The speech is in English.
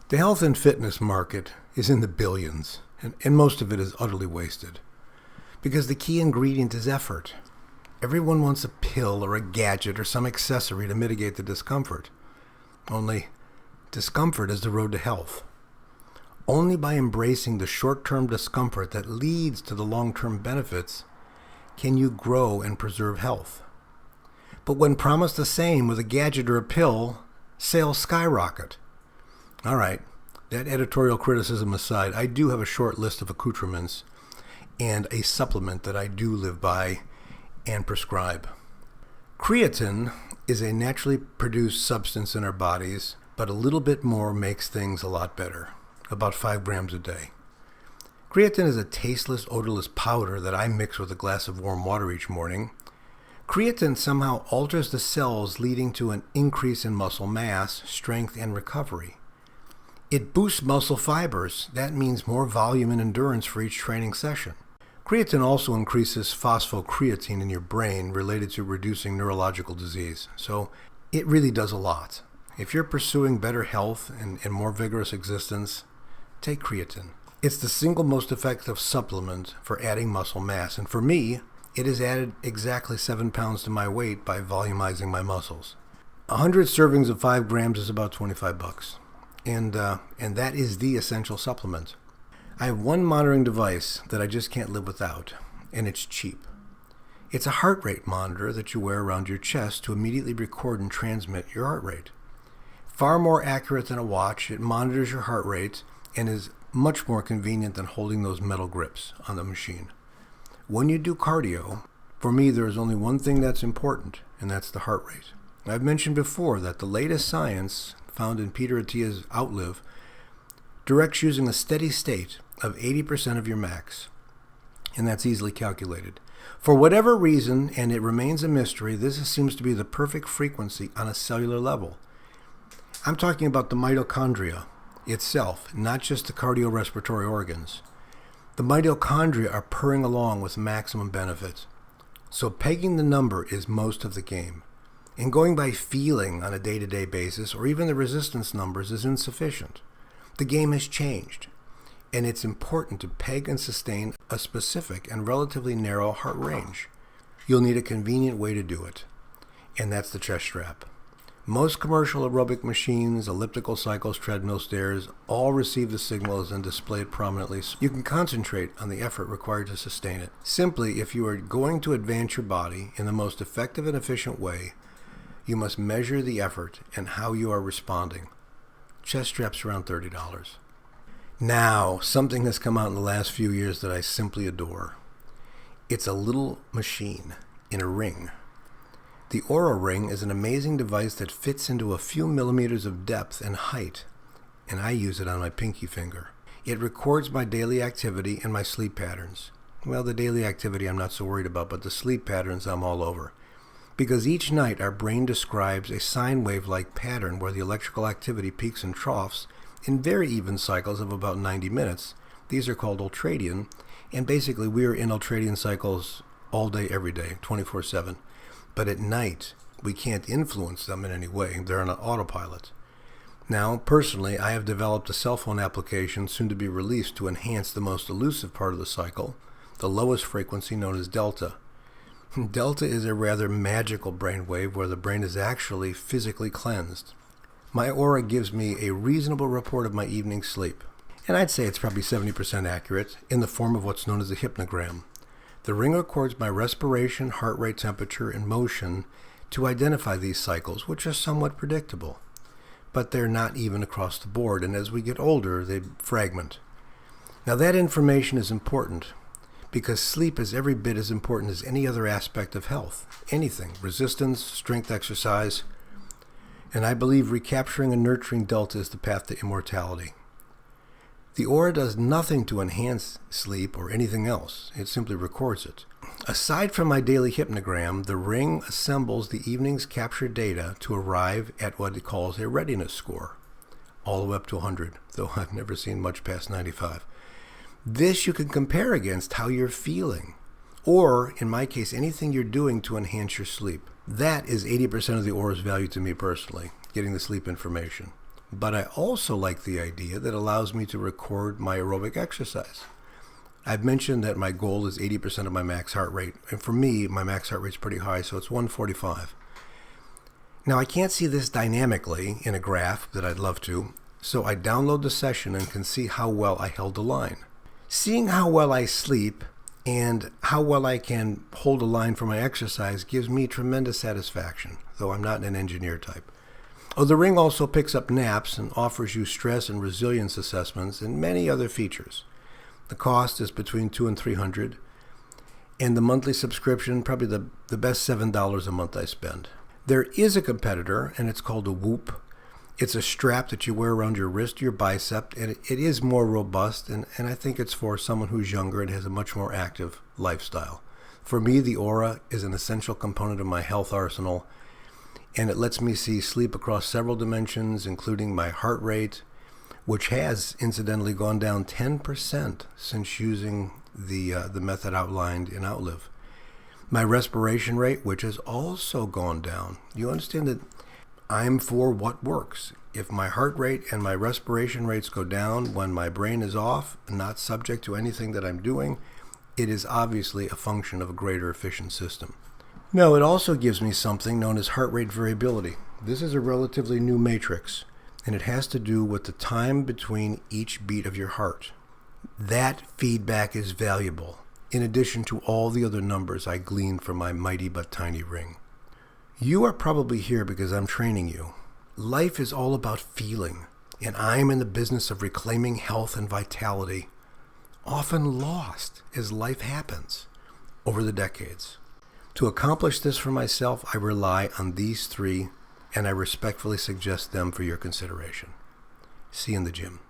The health and fitness market is in the billions, and most of it is utterly wasted. Because the key ingredient is effort. Everyone wants a pill or a gadget or some accessory to mitigate the discomfort. Only, discomfort is the road to health. Only by embracing the short-term discomfort that leads to the long-term benefits can you grow and preserve health. But when promised the same with a gadget or a pill, sales skyrocket. All right, that editorial criticism aside, I do have a short list of accoutrements and a supplement that I do live by and prescribe. Creatine is a naturally produced substance in our bodies, but a little bit more makes things a lot better, about 5 grams a day. Creatine is a tasteless, odorless powder that I mix with a glass of warm water each morning. Creatine somehow alters the cells, leading to an increase in muscle mass, strength, and recovery. It boosts muscle fibers. That means more volume and endurance for each training session. Creatine also increases phosphocreatine in your brain related to reducing neurological disease. So it really does a lot. If you're pursuing better health and more vigorous existence, take creatine. It's the single most effective supplement for adding muscle mass. And for me, it has added exactly 7 pounds to my weight by volumizing my muscles. 100 servings of 5 grams is about $25. And that is the essential supplement. I have one monitoring device that I just can't live without, and it's cheap. It's a heart rate monitor that you wear around your chest to immediately record and transmit your heart rate. Far more accurate than a watch, it monitors your heart rate and is much more convenient than holding those metal grips on the machine. When you do cardio, for me there is only one thing that's important, and that's the heart rate. I've mentioned before that the latest science found in Peter Attia's Outlive directs using a steady state of 80% of your max, and that's easily calculated. For whatever reason, and it remains a mystery, this seems to be the perfect frequency on a cellular level. I'm talking about the mitochondria itself, not just the cardiorespiratory organs. The mitochondria are purring along with maximum benefit. So pegging the number is most of the game. And going by feeling on a day-to-day basis, or even the resistance numbers, is insufficient. The game has changed, and it's important to peg and sustain a specific and relatively narrow heart range. You'll need a convenient way to do it, and that's the chest strap. Most commercial aerobic machines, elliptical cycles, treadmill stairs, all receive the signals and display it prominently so you can concentrate on the effort required to sustain it. Simply, if you are going to advance your body in the most effective and efficient way, you must measure the effort and how you are responding. Chest straps around $30. Now, something has come out in the last few years that I simply adore. It's a little machine in a ring. The Oura Ring is an amazing device that fits into a few millimeters of depth and height, and I use it on my pinky finger. It records my daily activity and my sleep patterns. Well, the daily activity I'm not so worried about, but the sleep patterns I'm all over. Because each night our brain describes a sine wave-like pattern where the electrical activity peaks and troughs in very even cycles of about 90 minutes. These are called ultradian, and basically we are in ultradian cycles all day, every day, 24/7. But at night, we can't influence them in any way. They're on an autopilot. Now, personally, I have developed a cell phone application soon to be released to enhance the most elusive part of the cycle, the lowest frequency known as delta. Delta is a rather magical brainwave where the brain is actually physically cleansed. My Oura gives me a reasonable report of my evening sleep, and I'd say it's probably 70% accurate in the form of what's known as a hypnogram. The ring records my respiration, heart rate, temperature, and motion to identify these cycles, which are somewhat predictable. But they're not even across the board, and as we get older, they fragment. Now that information is important, because sleep is every bit as important as any other aspect of health. Anything, resistance, strength exercise. And I believe recapturing and nurturing delta is the path to immortality. The Oura does nothing to enhance sleep or anything else. It simply records it. Aside from my daily hypnogram, the ring assembles the evening's captured data to arrive at what it calls a readiness score, all the way up to 100, though I've never seen much past 95. This you can compare against how you're feeling, or, in my case, anything you're doing to enhance your sleep. That is 80% of the Oura's value to me personally, getting the sleep information. but I also like the idea that allows me to record my aerobic exercise. I've mentioned that my goal is 80% of my max heart rate, and for me, my max heart rate's pretty high, so it's 145. Now, I can't see this dynamically in a graph that I'd love to, so I download the session and can see how well I held the line. Seeing how well I sleep and how well I can hold a line for my exercise gives me tremendous satisfaction, though I'm not an engineer type. Oh, the Ring also picks up naps and offers you stress and resilience assessments and many other features. The cost is between $200 and $300, and the monthly subscription, probably the best $7 a month I spend. There is a competitor, and it's called a Whoop. It's a strap that you wear around your wrist, your bicep, and it is more robust, and I think it's for someone who's younger and has a much more active lifestyle. For me, the Oura is an essential component of my health arsenal, and it lets me see sleep across several dimensions, including my heart rate, which has incidentally gone down 10% since using the method outlined in Outlive. My respiration rate, which has also gone down. You understand that I'm for what works. If my heart rate and my respiration rates go down when my brain is off, not subject to anything that I'm doing, it is obviously a function of a greater efficient system. No, it also gives me something known as heart rate variability. This is a relatively new matrix, and it has to do with the time between each beat of your heart. That feedback is valuable, in addition to all the other numbers I glean from my mighty but tiny ring. You are probably here because I'm training you. Life is all about feeling, and I'm in the business of reclaiming health and vitality, often lost as life happens over the decades. To accomplish this for myself, I rely on these three, and I respectfully suggest them for your consideration. See you in the gym.